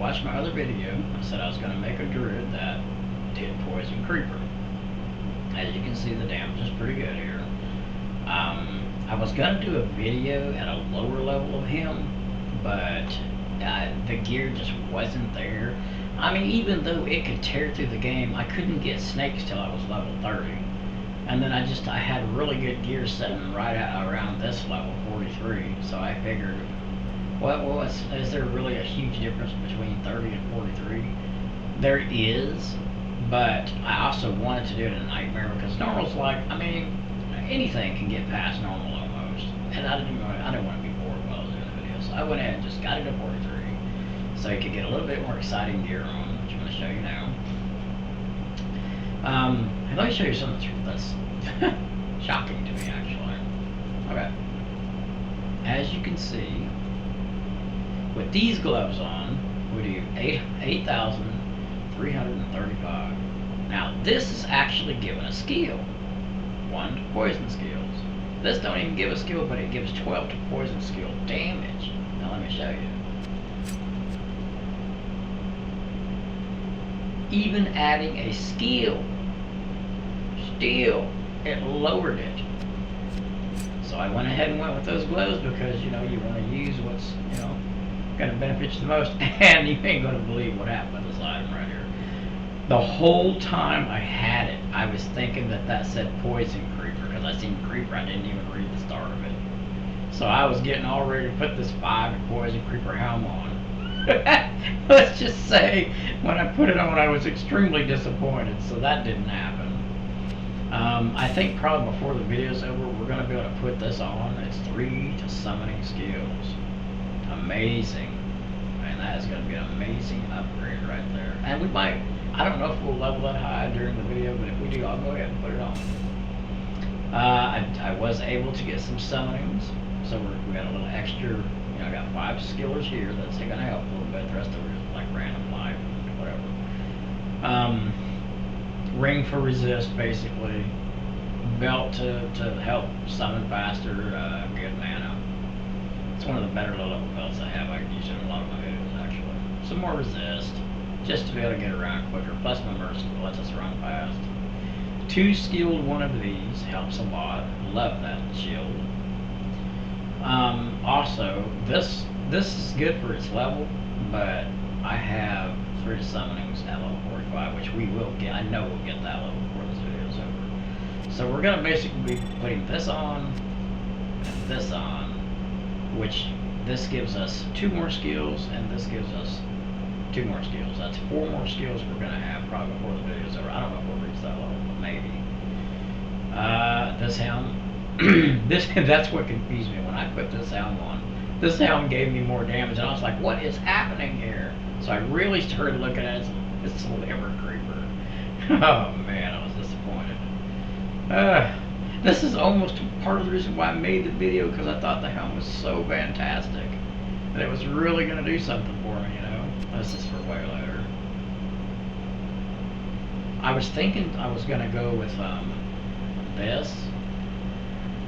watched my other video, I said I was going to make a druid that did poison creeper. As you can see, the damage is pretty good here. I was going to do a video at a lower level of him, but the gear just wasn't there. I mean, even though it could tear through the game, I couldn't get snakes till I was level 30. And then I had really good gear sitting right at around this level, 43. So I figured, well, is there really a huge difference between 30 and 43? There is, but I also wanted to do it in Nightmare because normal's like, I mean, anything can get past normal almost. And I didn't want to be bored while I was doing the video, so I went ahead and just got it to 43. So you could get a little bit more exciting gear on, which I'm going to show you now. And let me show you something that's shocking to me, actually. Okay. As you can see, with these gloves on, we do 8,335. Now, this is actually given a skill. 1 to poison skills. This don't even give a skill, but it gives 12 to poison skill damage. Now, let me show you. Even adding a skill, still, it lowered it. So I went ahead and went with those gloves because, you know, you want to use what's, you know, going to benefit you the most. And you ain't going to believe what happened with this item right here. The whole time I had it, I was thinking that said poison creeper because I seen creeper. I didn't even read the start of it. So I was getting all ready to put this 5 poison creeper helm on. Let's just say when I put it on, I was extremely disappointed. So that didn't happen. I think probably before the video's over, we're going to be able to put this on. It's 3 to summoning skills. Amazing. And that is going to be an amazing upgrade right there. And we might, I don't know if we'll level that high during the video, but if we do, I'll go ahead and put it on. I was able to get some summonings, so we got a little extra. You know, I got 5 skillers here. That's going to help a little bit. The rest of it is like random life, whatever. Ring for resist, basically. Belt to help summon faster. Good mana. It's one of the better low-level belts I have. I use it in a lot of my videos, actually. Some more resist, just to be able to get around quicker. Plus my merciful lets us run fast. 2 skilled one of these helps a lot. Love that shield. Also, this is good for its level, but I have 3 summonings at level 45, which we will get. I know we'll get that level before this video is over. So we're going to basically be putting this on and this on, which this gives us 2 more skills, and this gives us 2 more skills. That's 4 more skills we're going to have probably before the video is over. I don't know if we'll reach that level, but maybe. This helm. That's what confused me when I put this helm on. This helm gave me more damage, and I was like, what is happening here? So I really started looking at it. It's a liver creeper. Oh man, I was disappointed. This is almost part of the reason why I made the video, because I thought the helm was so fantastic that it was really going to do something for me, you know. This is for way later. I was thinking I was going to go with this.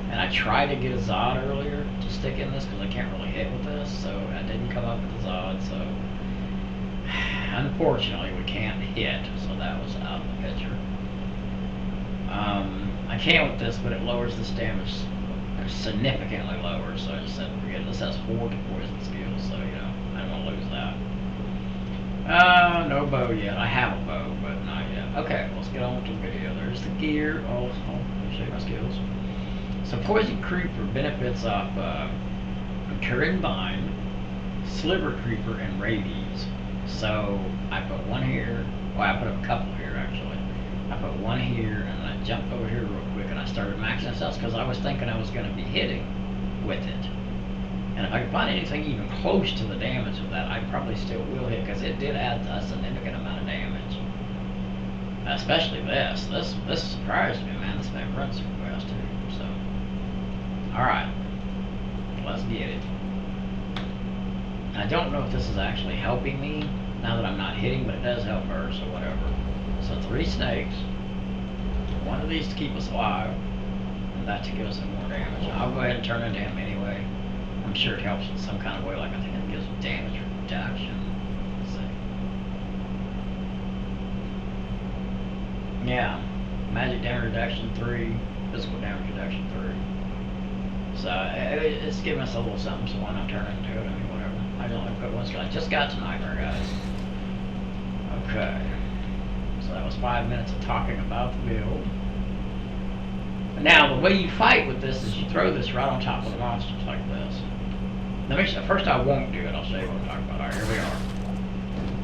And I tried to get a Zod earlier to stick in this because I can't really hit with this, so I didn't come up with the Zod, so unfortunately we can't hit, so that was out of the picture. I can with this, but it lowers this damage significantly lower, so I just said forget it. This has 4 to poison skills, so you know, I don't want to lose that. No bow yet. I have a bow, but not yet. Okay, let's get on with the video. There's the gear. Oh, let me show you my skills. So Poison Creeper benefits off Current Bind, Sliver Creeper, and Rabies. So I put 1 here. Well, I put a couple here actually. I put 1 here, and then I jumped over here real quick, and I started maxing this out because I was thinking I was going to be hitting with it. And if I could find anything even close to the damage of that, I probably still will hit because it did add a significant amount of damage. Especially this. This surprised me, man. This thing runs super fast too. So. Alright, let's get it. I don't know if this is actually helping me now that I'm not hitting, but it does help her, so whatever. So 3 snakes, 1 of these to keep us alive, and that to give us some more damage. I'll go ahead and turn into him anyway. I'm sure it helps in some kind of way, like I think it gives damage reduction. Let's see. Yeah, magic damage reduction 3, physical damage reduction 3. So it's giving us a little something, so why not turn it into it? I mean, whatever. I don't put one skill. I just got to Nightmare, guys. Okay. So that was 5 minutes of talking about the build. Now, the way you fight with this is you throw this right on top of the monsters like this. Let me first, I won't do it. I'll show you what I'm talking about. Alright, here we are.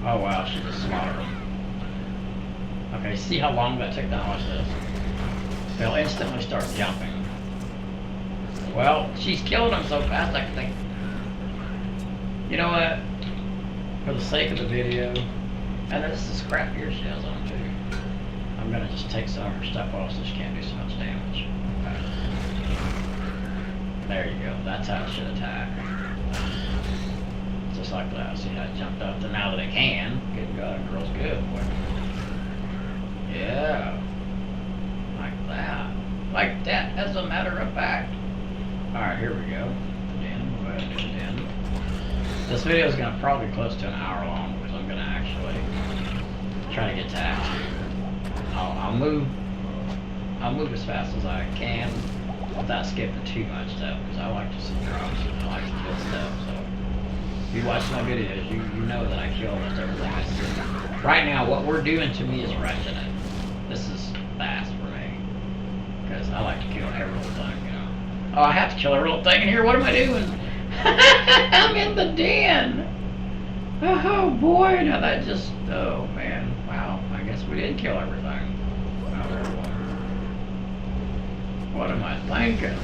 Oh wow, she just slaughtered them. Okay, see how long that took? Now watch this. They'll instantly start jumping. Well, she's killing them so fast I can think, you know what? For the sake of the video, and this is crappier she has on too, I'm gonna just take some of her stuff off so she can't do so much damage. Okay. There you go. That's how it should attack. Just like that. See how it jumped up? And now that it can, good God, it girl's good. Yeah. Like that. Like that, as a matter of fact. Alright, here we go. Den. Go ahead and do the den. This video is going to probably be close to an hour long because I'm going to actually try to get to Act 2. I'll move as fast as I can without skipping too much stuff because I like to see drops and I like to kill stuff. So if you watch my videos, you know that I kill almost everything I see. Right now, what we're doing to me is rushing it. This is fast for me because I like to kill every little thing, you know. Oh, I have to kill every little thing in here. What am I doing? I'm in the den. Oh boy, now that just, oh man, wow. I guess we did kill everything. Oh, what am I thinking?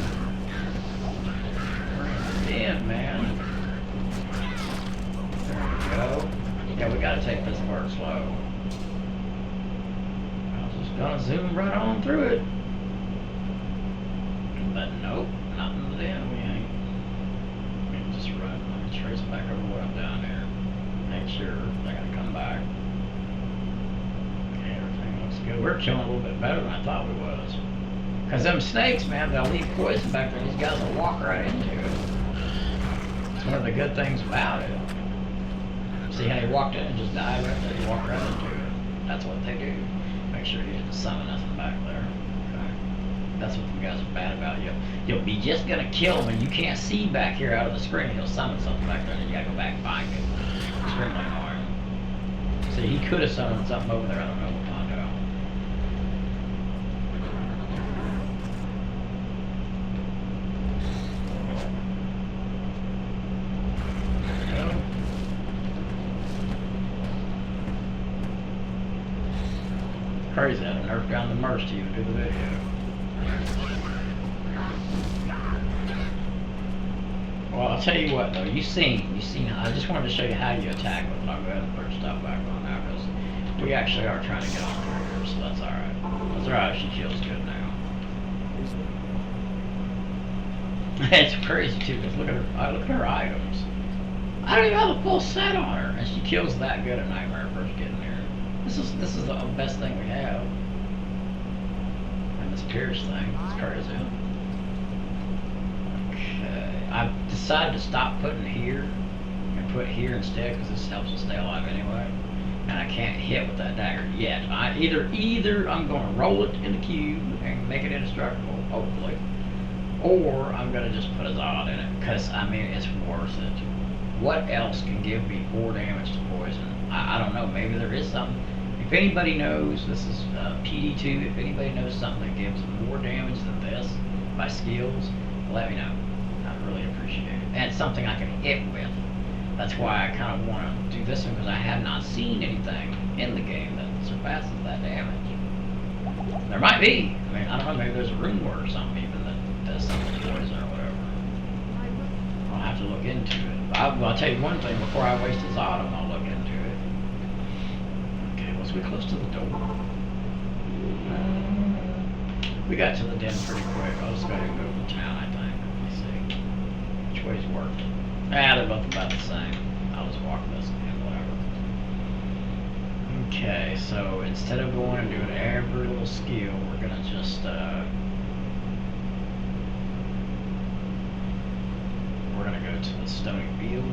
We're in the den, man. There we go. Yeah, we gotta take this part slow. I was just gonna zoom right on through it. But nope, not in the den, we ain't. We can just run. Let me trace back over what I'm down here. Make sure they're gonna come back. Okay, everything looks good. We're killing a little bit better than I thought we was. Cause them snakes, man, they'll leave poison back there. These guys will walk right into it. It's one of the good things about it. See how he walked in and just died right there? He walked right into it. That's what they do. Make sure you didn't summon nothing back there. Okay. That's what you guys are bad about. You'll be just gonna kill him and you can't see back here out of the screen. He'll summon something back there and you gotta go back and find it. Extremely annoying. See, he could have summoned something over there. I don't know. We'll find out. Crazy, I had to nerf down the merch to even do the video. Well, I'll tell you what though, you seen, I just wanted to show you how you attack with it. I'll go ahead and put our stuff back on now because we actually are trying to get on through here, so that's alright. That's alright, she feels good now. It's crazy too, because look at her items. I don't even have a full set on her, and she kills that good at Nightmare first getting there. This is the best thing we have. And this Pierce thing, it's crazy. Okay, I've decided to stop putting here and put here instead because this helps us stay alive anyway. And I can't hit with that dagger yet. Either I'm going to roll it in the cube and make it indestructible, hopefully, or I'm going to just put a Zod in it because I mean it's worth it. What else can give me 4 damage to poison? I don't know. Maybe there is something. If anybody knows, this is pd2. If anybody knows something that gives more damage than this by skills, let me know. I'd really appreciate it. And it's something I can hit with. That's why I kind of want to do this one because I have not seen anything in the game that surpasses that damage. There might be. I mean, I don't know. Maybe there's a rune word or something even that does something to poison or whatever. I'll have to look into it. I'll tell you one thing, before I waste his autumn, I'll look into it. Okay, was we close to the door? We got to the den pretty quick. I'll just go ahead and go to town, I think. Let me see. Which way's working? They're both about the same. I'll just walk this way, whatever. Okay, so instead of going and doing every little skill, we're gonna just, we're gonna go to the stony field.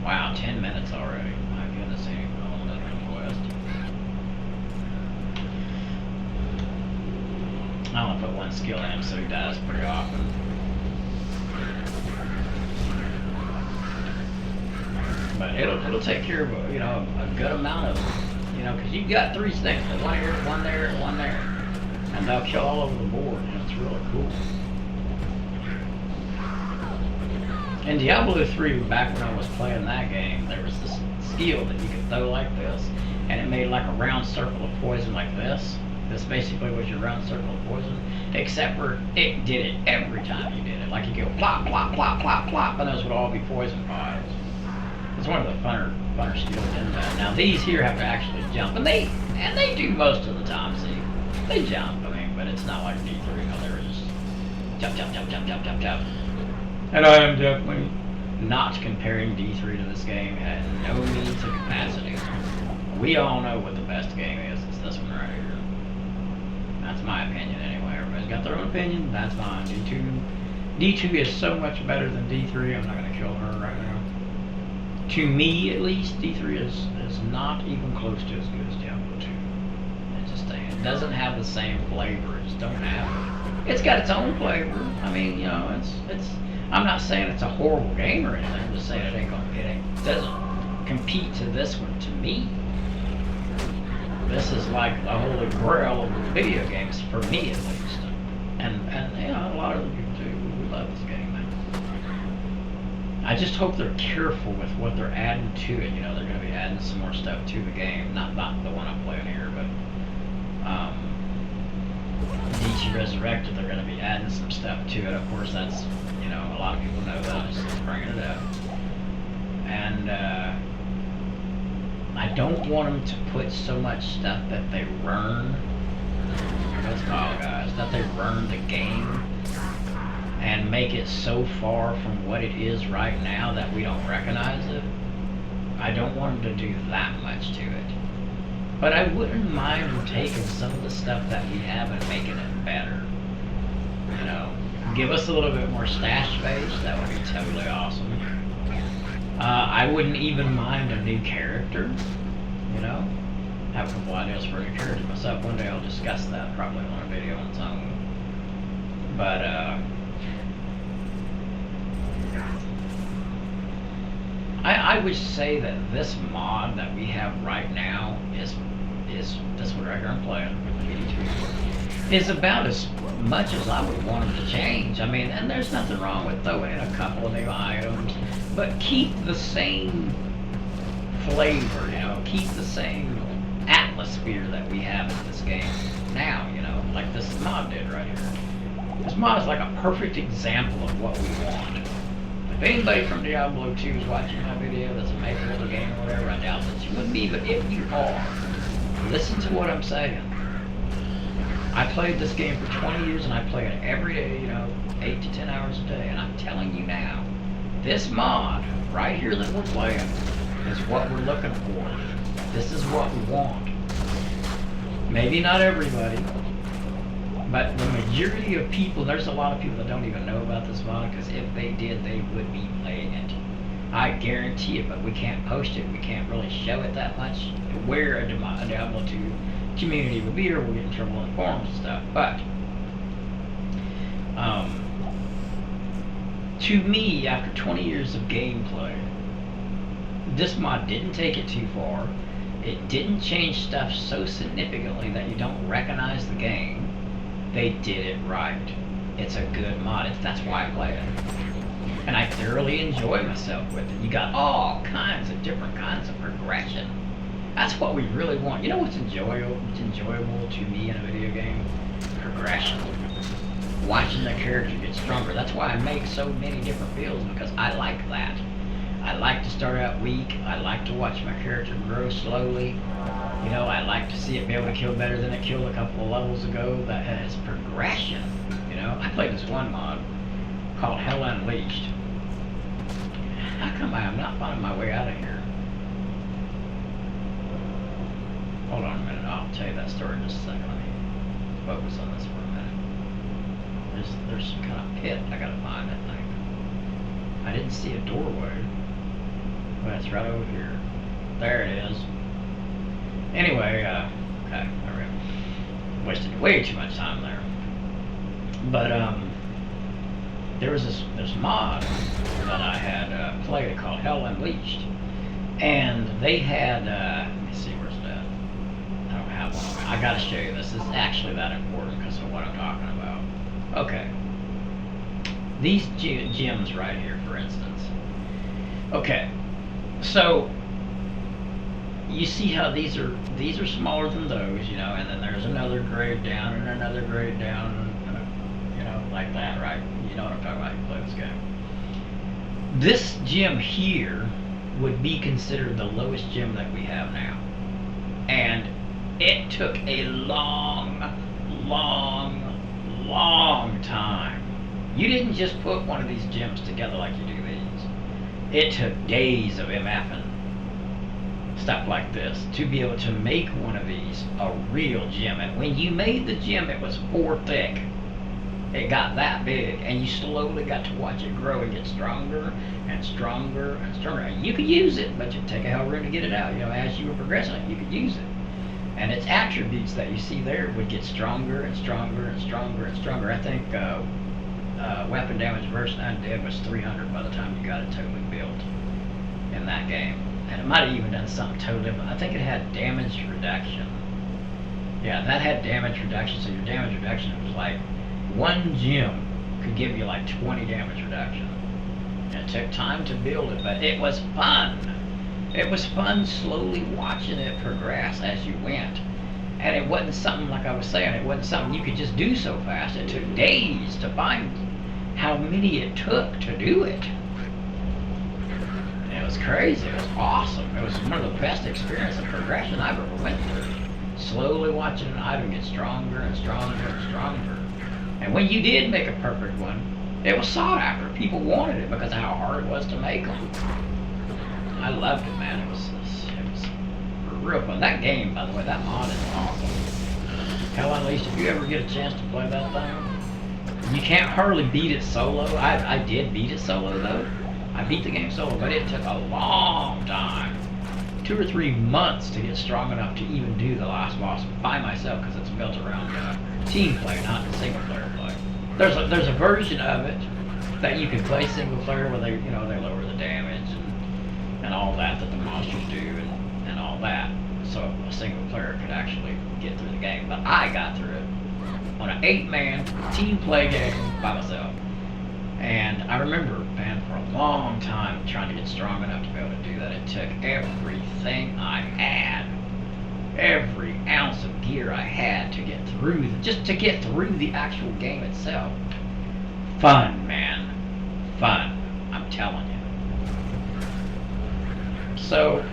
Wow, 10 minutes already. My goodness, ain't going that way. I only put one skill in him, so he dies pretty often. But it'll take care of a good amount of because you've got 3 snakes, one here, one there, and one there, and they'll kill all over the board. And it's really cool. In Diablo 3, back when I was playing that game, there was this skill that you could throw like this, and it made like a round circle of poison like this. This basically was your round circle of poison, except for it did it every time you did it. Like you go plop, plop, plop, plop, plop, and those would all be poison piles. It's one of the funner skills in that. Now these here have to actually jump, and they do most of the time. See, they jump. I mean, but it's not like D3. They're just jump, jump, jump, jump, jump, jump, jump. And I am definitely not comparing D3 to this game at no means of capacity. We all know what the best game is. It's this one right here. That's my opinion anyway. Everybody's got their own opinion. That's mine. D2 is so much better than D3. I'm not going to kill her right now. To me, at least, D3 is not even close to as good as Diablo 2. It doesn't have the same flavor. It just don't have it. It's got its own flavor. I mean, it's. I'm not saying it's a horrible game or anything. I'm just saying it doesn't compete to this one. To me, this is like the holy grail of video games for me, at least. And a lot of other people too. We love this game, man. I just hope they're careful with what they're adding to it. They're going to be adding some more stuff to the game. Not the one I'm playing here, but D2 Resurrected, they're going to be adding some stuff to it. Of course, that's, a lot of people know that. I'm just bringing it up. And I don't want them to put so much stuff that they ruin. Let's call guys. That they ruin the game and make it so far from what it is right now that we don't recognize it. I don't want them to do that much to it. But I wouldn't mind them taking some of the stuff that we have and making it better. Give us a little bit more stash space. That would be totally awesome. I wouldn't even mind a new character. Have a couple ideas for a new character myself. One day I'll discuss that probably on a video on its own. But I would say that this mod that we have right now is this one right here I'm playing, pd2, is about as much as I would want them to change. I mean, and there's nothing wrong with throwing in a couple of new items, but keep the same flavor, keep the same atmosphere that we have in this game now, like this mod did right here. This mod is like a perfect example of what we want. If anybody from Diablo 2 is watching my video that's a maker of the game or whatever, I doubt that you would be, but if you are, listen to what I'm saying. I played this game for 20 years and I play it every day, 8 to 10 hours a day, and I'm telling you now, this mod right here that we're playing is what we're looking for. This is what we want. Maybe not everybody, but the majority of people, there's a lot of people that don't even know about this mod, because if they did, they would be playing it. I guarantee it, but we can't post it. We can't really show it that much. Where a Diablo 2 community would be, or we'll get in trouble in forums and stuff. But to me, after 20 years of gameplay, this mod didn't take it too far. It didn't change stuff so significantly that you don't recognize the game. They did it right. It's a good mod. That's why I play it. And I thoroughly enjoy myself with it. You got all kinds of different kinds of progression. That's what we really want. You know what's enjoyable? It's enjoyable to me in a video game? Progression. Watching the character get stronger. That's why I make so many different builds, because I like that. I like to start out weak. I like to watch my character grow slowly. I like to see it be able to kill better than it killed a couple of levels ago. That has progression. I played this one mod called Hell Unleashed. How come I am not finding my way out of here? Hold on a minute, I'll tell you that story in just a second. Let me focus on this for a minute. There's some kind of pit I gotta find, I think. I didn't see a doorway, but it's right over here. There it is. Anyway, okay, there we go. Wasted way too much time there. But there was this mod that I had played called Hell Unleashed, and they had let me see, where's that? I don't have one. I gotta show you this. This is actually that important because of what I'm talking about. Okay, these gems right here, for instance. Okay, so you see how these are smaller than those, you know, and then there's another grade down and another grade down, and, you know, like that, right? You know what I'm talking about. You play this game. This gem here would be considered the lowest gem that we have now, and it took a long time. You didn't just put one of these gems together like you do these. It took days of MFing stuff like this to be able to make one of these a real gem. And when you made the gem, it was 4 thick. It got that big, and you slowly got to watch it grow and get stronger and stronger and stronger. And you could use it, but it'd take a hell of a room to get it out. You know, as you were progressing, you could use it. And its attributes that you see there would get stronger and stronger and stronger and stronger. I think weapon damage versus undead was 300 by the time you got it totally built in that game. And it might have even done something totally different. I think it had damage reduction. Yeah, that had damage reduction. So your damage reduction was like one gem could give you like 20 damage reduction. And it took time to build it, but it was fun. It was fun slowly watching it progress as you went. And it wasn't something, like I was saying, it wasn't something you could just do so fast. It took days to find how many it took to do it. It was crazy. It was awesome. It was one of the best experiences of progression I've ever went through. Slowly watching an item get stronger and stronger and stronger. And when you did make a perfect one, it was sought after. People wanted it because of how hard it was to make them. I loved it, man. It was real fun. That game, by the way, that mod is awesome. Hell Unleashed, if you ever get a chance to play that thing, you can't hardly beat it solo. I did beat it solo, though. I beat the game solo, but it took a long time. 2 or 3 months to get strong enough to even do the last boss by myself, because it's built around team play, not single player play. There's a version of it that you can play single player where they lower the damage and all that the monsters do and all that, so a single player could actually get through the game. But I got through it on an 8-man team play game by myself. And I remember, man, for a long time trying to get strong enough to be able to do that. It took everything I had, every ounce of gear I had to get through, just to get through the actual game itself. Fun, man. Fun. I'm telling you. So,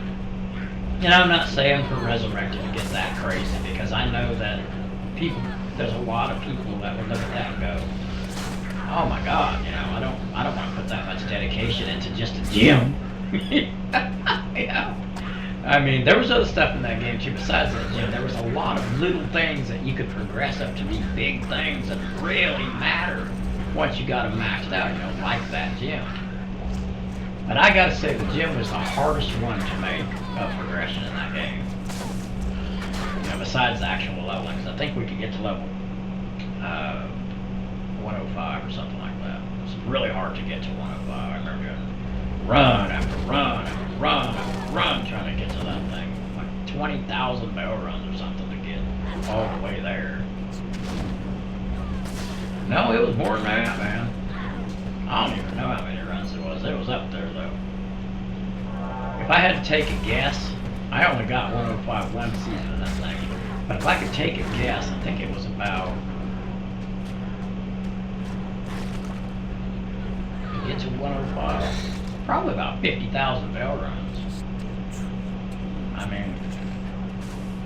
I'm not saying for Resurrected to get that crazy, because I know that there's a lot of people that would look at that and go, oh my God, I don't want to put that much dedication into just a gym. I mean, there was other stuff in that game too besides that gym. There was a lot of little things that you could progress up to be big things that really matter once you got them maxed out, like that gym. But I gotta say, the gym was the hardest one to make of progression in that game. Besides the actual leveling, because I think we could get to level 105 or something like that. It was really hard to get to 105. I remember doing run after run after run after run trying to get to that thing. Like 20,000 bell runs or something to get all the way there. No, it was more than that, man. I don't even know how many runs it was. It was up there, though. If I had to take a guess, I only got 105 one season of that thing. But if I could take a guess, I think it was about, to get to 105, probably about 50,000 bell runs. I mean,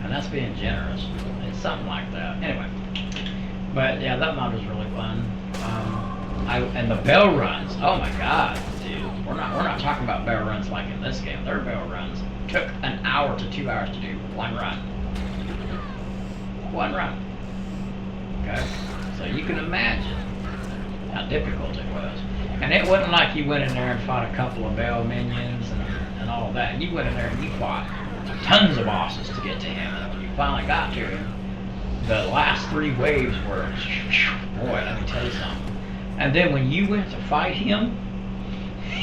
and that's being generous. It's something like that. Anyway, but yeah, that mod was really fun. And the bell runs, oh my God, dude. We're not talking about bell runs like in this game. Their bell runs took an hour to 2 hours to do one run. One run. Okay? So you can imagine how difficult it was. And it wasn't like you went in there and fought a couple of bell minions and all that. You went in there and you fought tons of bosses to get to him. And when you finally got to him, the last 3 waves were, boy, let me tell you something. And then when you went to fight him,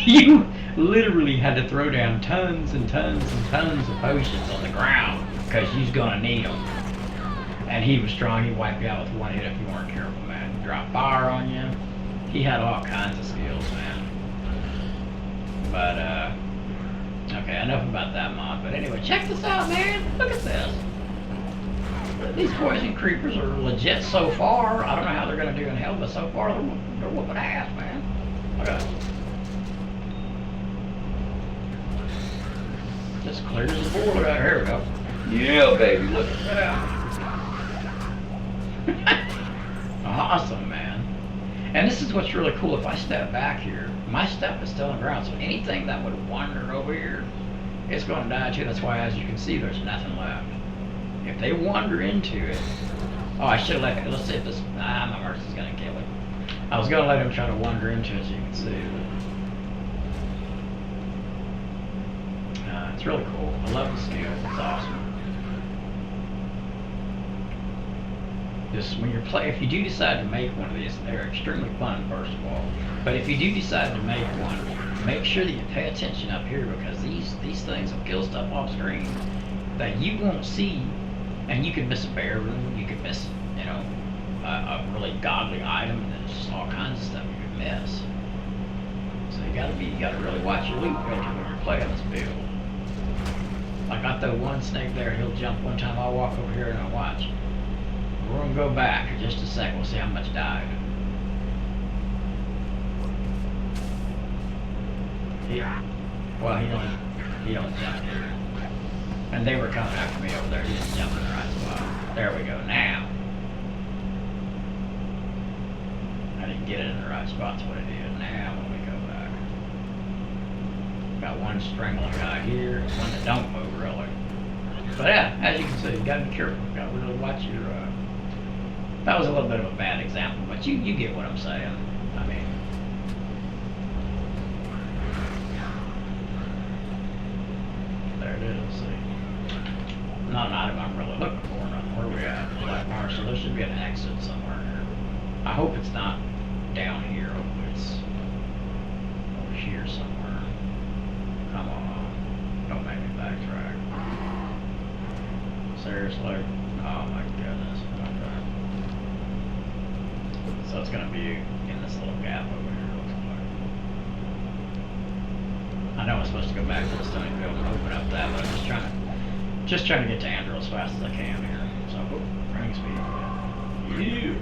you literally had to throw down tons and tons and tons of potions on the ground because you was gonna need them. And he was strong. He'd wipe you out with 1 hit if you weren't careful, man. He'd drop fire on you. He had all kinds of skills, man. But okay, enough about that mod. But anyway, check this out, man. Look at this. These poison creepers are legit so far. I don't know how they're gonna do in hell, but so far they're whooping ass, man. Look at that. Just clears the board. Look at that. Here we go. Yeah, baby. Look at that. Awesome, man. And this is what's really cool. If I step back here, my step is still on the ground, so anything that would wander over here, it's going to die too. That's why, as you can see, there's nothing left. If they wander into it, oh, I should have let it. Let's see if this. My mercy's going to kill it. I was going to let him try to wander into it, so you can see. It's really cool. I love the skill. It's awesome. Just when you're if you do decide to make one of these, they're extremely fun, first of all. But if you do decide to make one, make sure that you pay attention up here, because these things will kill stuff off screen that you won't see, and you could miss a bear room, you could miss, you know, a really godly item, and there's just all kinds of stuff you could miss. So you gotta really watch your loot filter when you're playing this build. Like I throw one snake there, he'll jump one time, I'll walk over here and I'll watch. We're gonna go back in just a second. We'll see how much died. Yeah. Well, he don't jump here. And they were coming after me over there. He didn't jump in the right spot. There we go. Now. I didn't get it in the right spot. That's what I did. Now when we go back, got one strangling guy here, one that don't move really. But yeah, as you can see, you gotta be careful. You gotta really watch your. That was a little bit of a bad example, but you get what I'm saying. I mean, there it is. See, not an item I'm really looking for. Nothing. Where are we at? Black Mars. So there should be an exit somewhere here. I hope it's not down here. Hopefully it's over here somewhere. Come on, don't make me backtrack. Seriously? Oh my goodness. So it's going to be in this little gap over here, looks like. I know I'm supposed to go back to the stone field and open up that, but I'm just trying to get to Andrew as fast as I can here. So, running speed. You.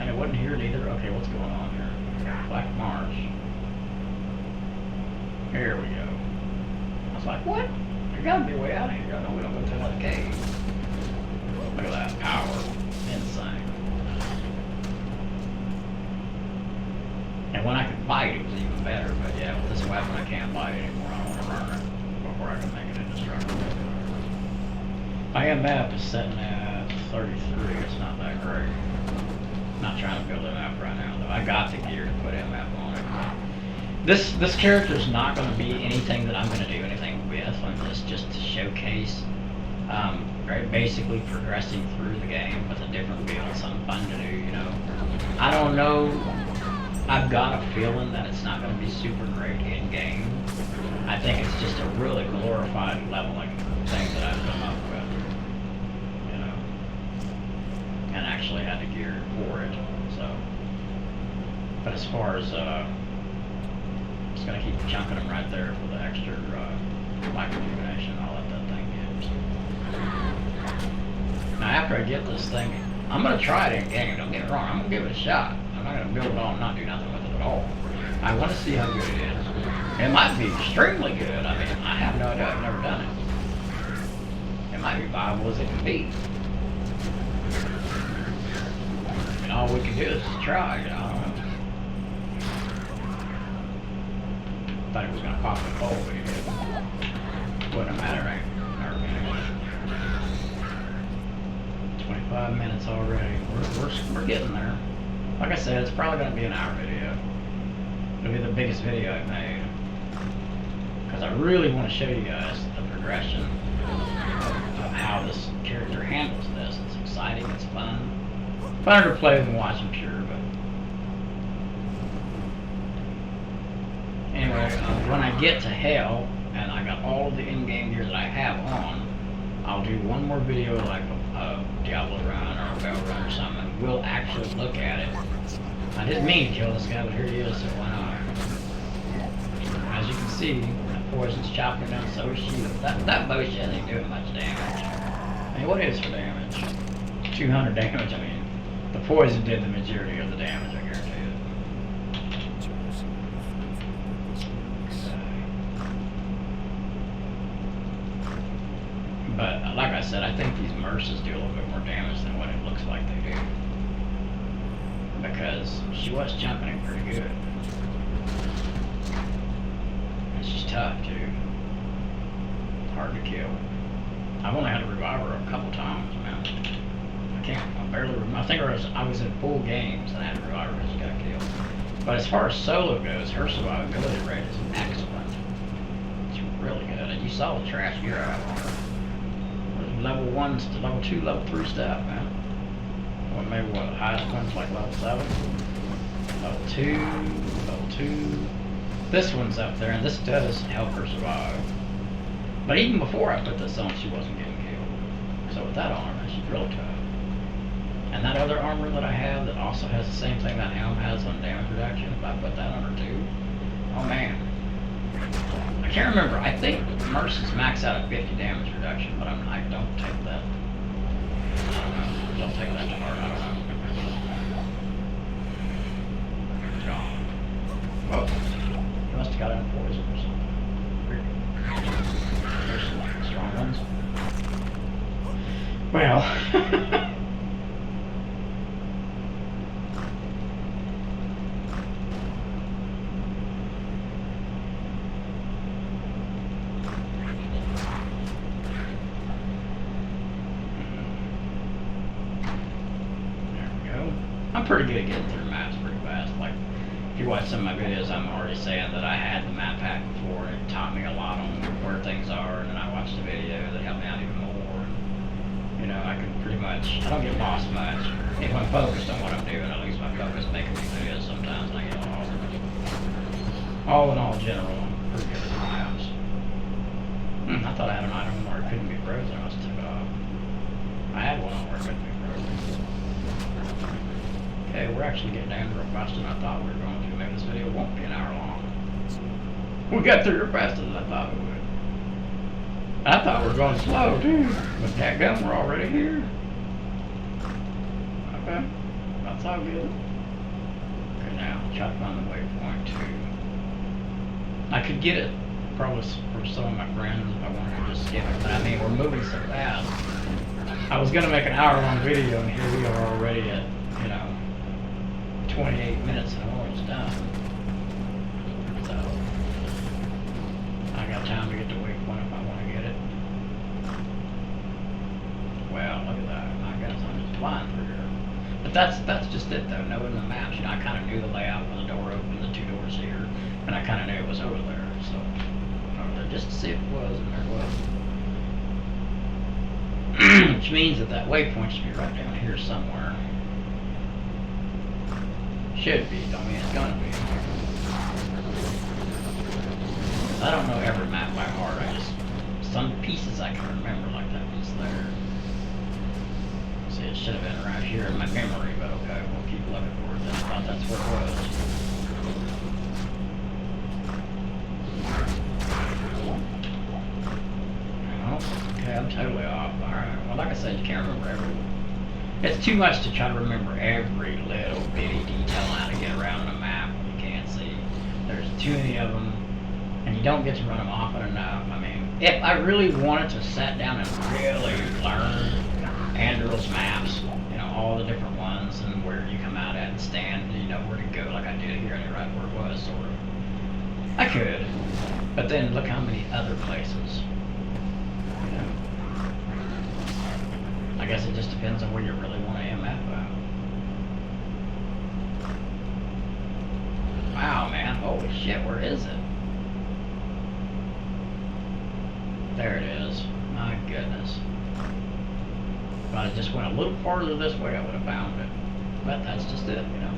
And it wasn't here neither. Okay, what's going on here? Black Marsh. Here we go. I was like, what? There got to be a way out of here. I know we don't go to another cave. Look at that power. Insane. And when I could bite, it was even better. But yeah, with this weapon, I can't bite anymore. I want to burn it before I can make it indestructible. IMF is setting at 33. It's not that great. Not trying to build an MF right now, though. I got the gear to put MF on it. This character is not going to be anything that I'm going to do anything with. I'm just to showcase. Right, basically progressing through the game with a different build, something fun to do, you know. I don't know, I've got a feeling that it's not going to be super great in game. I think it's just a really glorified leveling thing that I've come up with, you know, and actually had the gear for it, so. But as far as, just going to keep chunking them right there for the extra life rejuvenation, I'll let that thing get. Now after I get this thing, I'm going to try it in game, don't get me wrong, I'm going to give it a shot. I'm not going to build it all and not do nothing with it at all. I want to see how good it is. It might be extremely good, I mean, I have no idea, I've never done it. It might be viable as it can be. And all we can do is try, you know, I don't know. Thought it was going to pop the coal, but it didn't. Wouldn't matter, right? 25 minutes already. We're getting there. Like I said, it's probably going to be an hour video. It'll be the biggest video I've made. Because I really want to show you guys the progression of how this character character handles this. It's exciting, it's fun. Funner to play than watching pure, but anyway, when I get to hell and I got all of the in-game gear that I have on, I'll do one more video like a Diablo run or a Bell run or something. We'll actually look at it. I didn't mean to kill this guy, but here he is, so why not? As you can see, that poison's chopping down, so is she. That bow shell ain't doing much damage. I mean, what is her damage? 200 damage, I mean. The poison did the majority of the damage, I guarantee it. But, like I said, I think these Merces do a little bit more damage than what it looks like they do. Because she was jumping it pretty good. And she's tough, too. Hard to kill. I've only had to revive her a couple times, man. I barely remember. I think I was in full games and I had to revive her because she got killed. But as far as solo goes, her survivability rate is excellent. It's really good. And you saw the trash gear I have on her. Level 1 to level 2, level 3 stuff, man. Well, maybe what, the highest one's like level 7? Level 2, level 2. This one's up there, and this does help her survive. But even before I put this on, she wasn't getting killed. So with that armor, she's real tough. And that other armor that I have that also has the same thing that helm has on damage reduction, if I put that on her too, oh man. I can't remember. I think Mercy's max out at 50 damage reduction, but I don't take that. I don't know. Don't take that to heart. I don't know. Oh, he must have got in poison or something. There's some strong ones. Well. I'm pretty good at getting through maps pretty fast. Like, if you watch some of my videos, I'm already saying that I had the map pack before, and it taught me a lot on where things are, and then I watched the video that helped me out even more. And, you know, I can pretty much, I don't get lost much. If I'm focused on what I'm doing, I lose my focus making these videos sometimes, and I get lost. All in all, general, I'm pretty good at the maps. I thought I had an item where it couldn't be frozen, I must have took it off. I had one where it couldn't be frozen. Okay, we're actually getting down real faster than I thought we were going to. Maybe this video won't be an hour long. We got through real faster than I thought we would. I thought we were going slow too. But that gun, we're already here. Okay, that's all good. Okay, now try to find the waypoint too. I could get it probably for some of my friends if I wanted to just skip it. But I mean, we're moving so fast. I was gonna make an hour-long video, and here we are already at, you know, 28 minutes and I'm almost done. So I got time to get to waypoint if I want to get it. Well, look at that. I guess I'm just flying through here. But that's just it though, knowing the maps. You know, I kind of knew the layout when the door opened, the 2 doors here, and I kind of knew it was over there. So over there just to see if it was, and there it was. Which means that waypoint should be right down here somewhere. Should be, don't mean it's gonna be. I don't know every map by heart, some pieces I can remember, like that piece there. See, it should have been right here in my memory, but okay, we'll keep looking for it then. I thought that's where it was. Oh, okay, I'm totally off. Alright, well like I said, you can't remember everyone. It's too much to try to remember every little bitty detail how to get around a map when you can't see. There's too many of them, and you don't get to run them often enough. I mean, if I really wanted to sit down and really learn Andrew's maps, you know, all the different ones and where you come out at and stand, you know where to go like I did here and right where it was, sort of. I could, but then look how many other places. I guess it just depends on where you really want to MF out. Wow, man. Holy shit, where is it? There it is. My goodness. I just went a little farther this way, I would have found it. But that's just it, you know.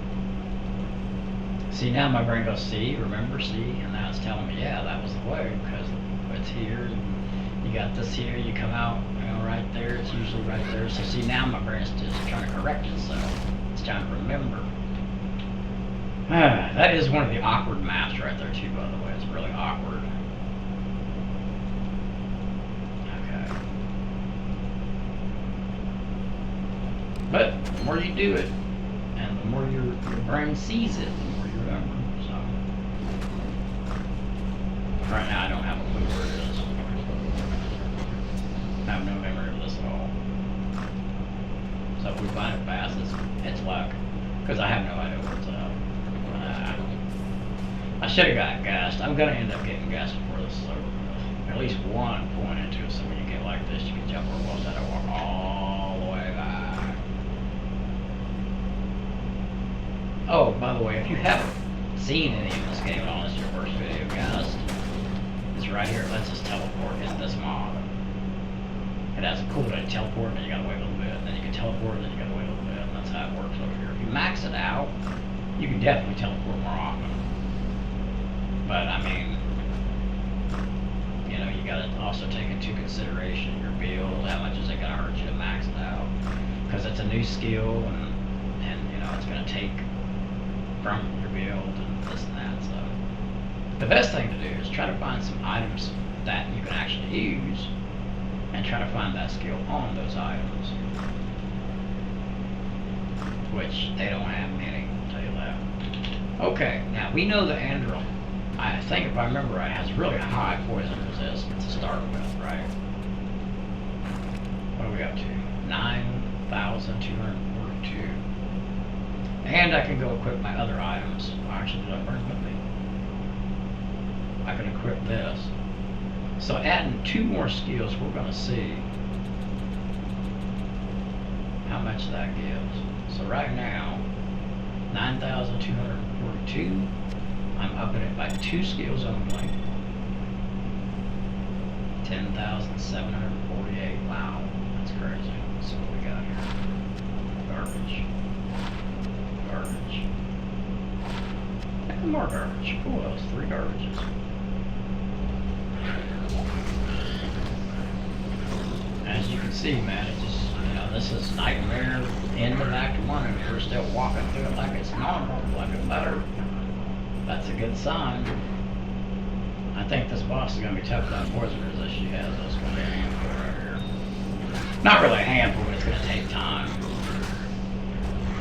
See, now my brain goes, see, remember, see, and now it's telling me, yeah, that was the way, because it's here, and you got this here, you come out, you know, right there, it's usually right there. So see, now my brain's just trying to correct itself. It's trying to remember. That is one of the awkward maps right there too, by the way. It's really awkward. Okay. But the more you do it, and the more your brain sees it, the more you remember. So right now I don't have a clue where it is. I have no memory of this at all. So if we find it fast, it's luck. Because I have no idea where it's at. I should have got gassed. I'm gonna end up getting gassed before this is over with. At least one point into it, so when you get like this, you can jump over walls that I walk all the way back. Oh, by the way, if you haven't seen any of this game at all, this is your first video, guys. It's right here. It lets us teleport in this mod. It has a cooldown to teleport, and then you gotta wait a little bit. Then you can teleport, and then you gotta wait a little bit. And that's how it works over here. If you max it out, you can definitely teleport more often. But I mean, you know, you gotta also take into consideration your build. How much is it gonna hurt you to max it out? Because it's a new skill, and you know, it's gonna take from your build and this and that. So the best thing to do is try to find some items that you can actually use, and try to find that skill on those items, which they don't have many. I'll tell you that. Okay, now we know the Andril. I think if I remember right, has really high poison resistance to start with, right? What are we up to? 9,242. And I can go equip my other items. Actually, did I bring with me? I can equip this. So adding 2 more skills, we're going to see how much that gives. So right now, 9,242. I'm upping it by 2 skills only. 10,748. Wow, that's crazy. So what we got here? Garbage. Garbage. And more garbage. Cool, that was 3 garbages. As you can see, man, it just, you know, this is Nightmare end of Act 1, and we're still walking through it like it's normal, like it's better. That's a good sign. I think this boss is going to be tough. That poison resist she has, that's going to be a handful right here. Not really a handful, but it's going to take time.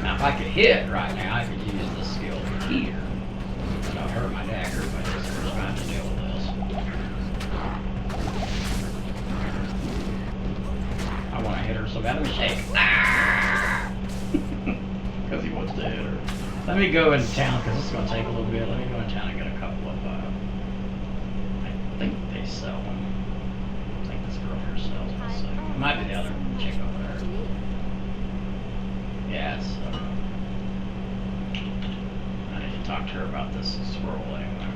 Now, if I could hit right now, I could use this skill here. But I'll hurt my dagger, but we're just going to have to deal with this. I want to hit her so bad. Let me shake. Because he wants to hit her. Let me go into town, because this is going to take a little bit. Let me go in town and get a couple of, I think they sell them. I think this girl here sells them. So it might be the other chick over there. Yeah, it's, I need to talk to her about this swirl anyway.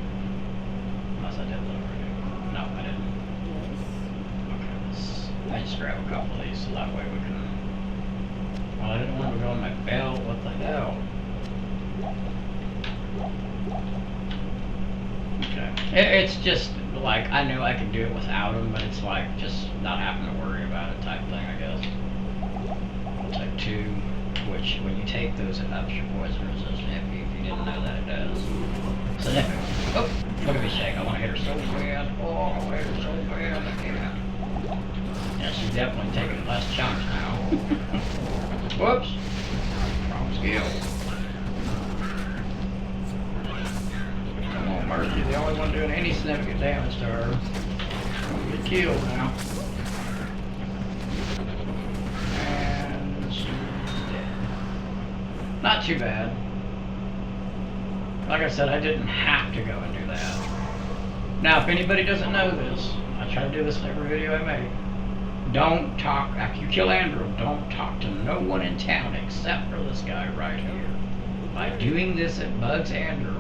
Unless I did that already. No, I didn't. Okay, I just grab a couple of these so that way we can, well, I didn't want to go in my belt. What the hell? Okay. It's just like, I knew I could do it without them, but it's like just not having to worry about it type thing, I guess. I'll take 2, which when you take those, it ups your poison resistance if you didn't know that it does. Significant. Oh, look at me shake. I want to hit her so bad. Oh, I want to hit her so bad. I can't. Yeah, she's definitely taking less chunks now. Whoops. Wrong skill. You're the only one doing any significant damage to her. She'll get killed now. And she's dead. Not too bad. Like I said, I didn't have to go and do that. Now, if anybody doesn't know this, I try to do this in every video I make. Don't talk, after you kill Andrew, don't talk to no one in town except for this guy right here. By doing this, it bugs Andrew.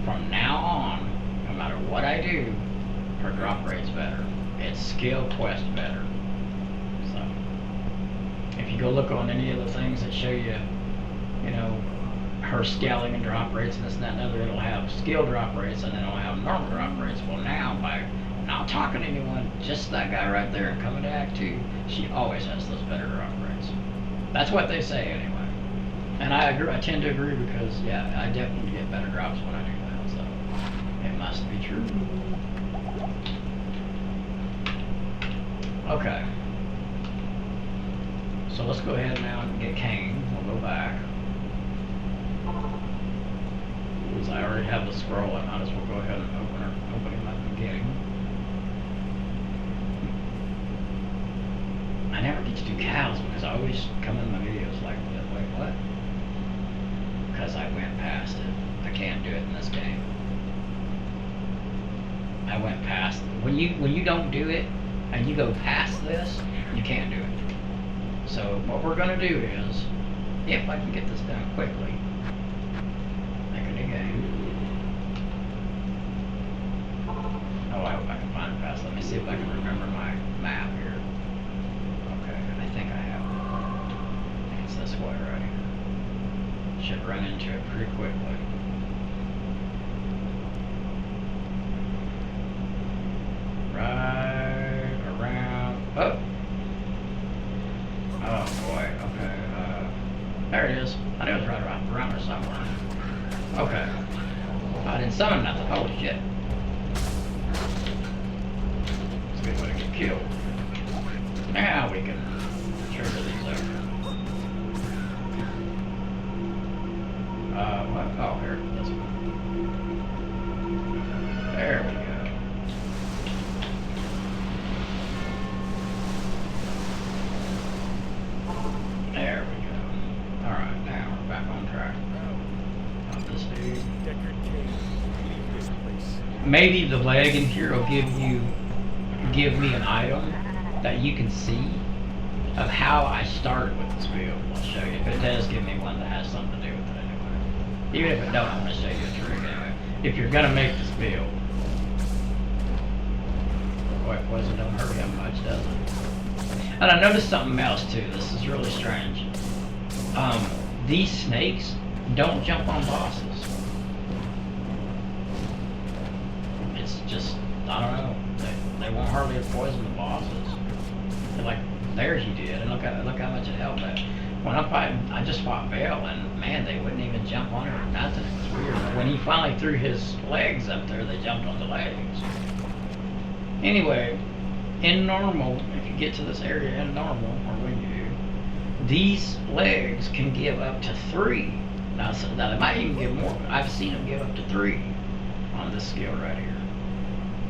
From now on, no matter what I do, her drop rate's better. It's skill quest better. So, If you go look on any of the things that show you, you know, her scaling and drop rates and this and that and other, it'll have skill drop rates and then it'll have normal drop rates. Well, now by not talking to anyone, just that guy right there coming to Act 2, she always has those better drop rates. That's what they say anyway. And I agree. I tend to agree because, yeah, I definitely get better drops when I do that, so it must be true. Okay. So let's go ahead now and get Kane. We'll go back. Since I already have the scroll, I might as well go ahead and open him up and get him. I never get to do cows because I always come in my videos like, wait, what? Because I went past it. I can't do it in this game. I went past it. When you don't do it and you go past this, you can't do it. So what we're gonna do is, if I can get this done quickly, make a new game. Oh, I hope I can find it fast. Let me see if I can remember my map here. Okay, I think I have it. I think it's this way right here. Should run into it pretty quickly. Right around. Oh! Oh boy, okay. There it is. I knew it was right around there somewhere. Okay. I didn't summon nothing. Holy shit. It's a good way to get killed. Now we can trigger these over. What? Oh, here. This one. There we go. There we go. Alright, now we're back on track. Not this dude. Maybe the leg in here will give me an item that you can see of how I started with this build. I'll show you. If it does give me one that has something to do with it anyway. Even if it don't, I'm going to show you a trick anyway. If you're going to make this build. Boy, it don't hurt him much, does it? And I noticed something else too. This is really strange. These snakes don't jump on bosses. It's just, I don't know. They won't hardly poison the bosses. They're like, there he did, and look how much it helped. When I just fought Vale, and man, they wouldn't even jump on her or nothing. It was weird. But when he finally threw his legs up there, they jumped on the legs. Anyway, in normal, if you get to this area in normal, or when you do, these legs can give up to 3. Now they might even give more, but I've seen them give up to 3 on this skill right here.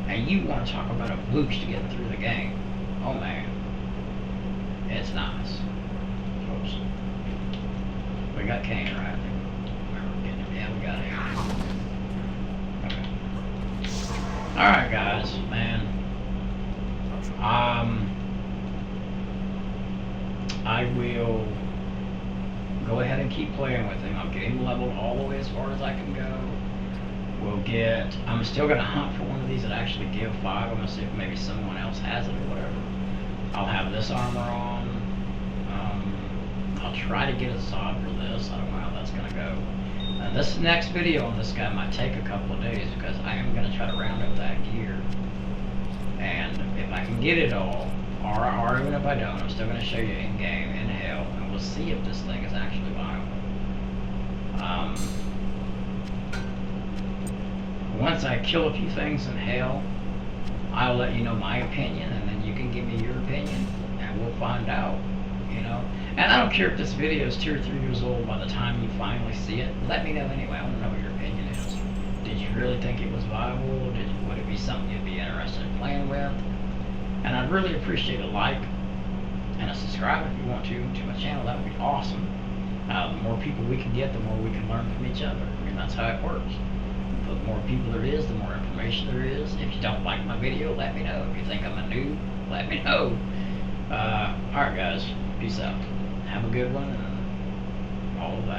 And you want to talk about a boost to get through the game. Oh man, it's nice. Oops. We got Kane, right? We're getting him. Yeah, we got him. Okay. Alright guys, man. I will go ahead and keep playing with him. I'll get him leveled all the way as far as I can go. I'm still going to hunt for one of these that actually give 5. I'm going to see if maybe someone else has it or whatever. I'll have this armor on. I'll try to get a Zod for this. I don't know how that's going to go. This next video on this guy might take a couple of days because I am going to try to round up that gear. And if I can get it all, or even if I don't, I'm still going to show you in game, in hell, and we'll see if this thing is actually viable. Once I kill a few things in hell, I'll let you know my opinion, and then you can give me your opinion, and we'll find out, you know. And I don't care if this video is 2 or 3 years old by the time you finally see it. Let me know anyway. I want to know what your opinion is. Did you really think it was viable? Would it be something you'd be interested in playing with? And I'd really appreciate a like and a subscribe if you want to my channel. That would be awesome. The more people we can get, the more we can learn from each other. I mean, that's how it works. The more people there is, the more information there is. If you don't like my video, let me know. If you think I'm a noob, let me know. Alright guys, peace out. Have a good one and all of that.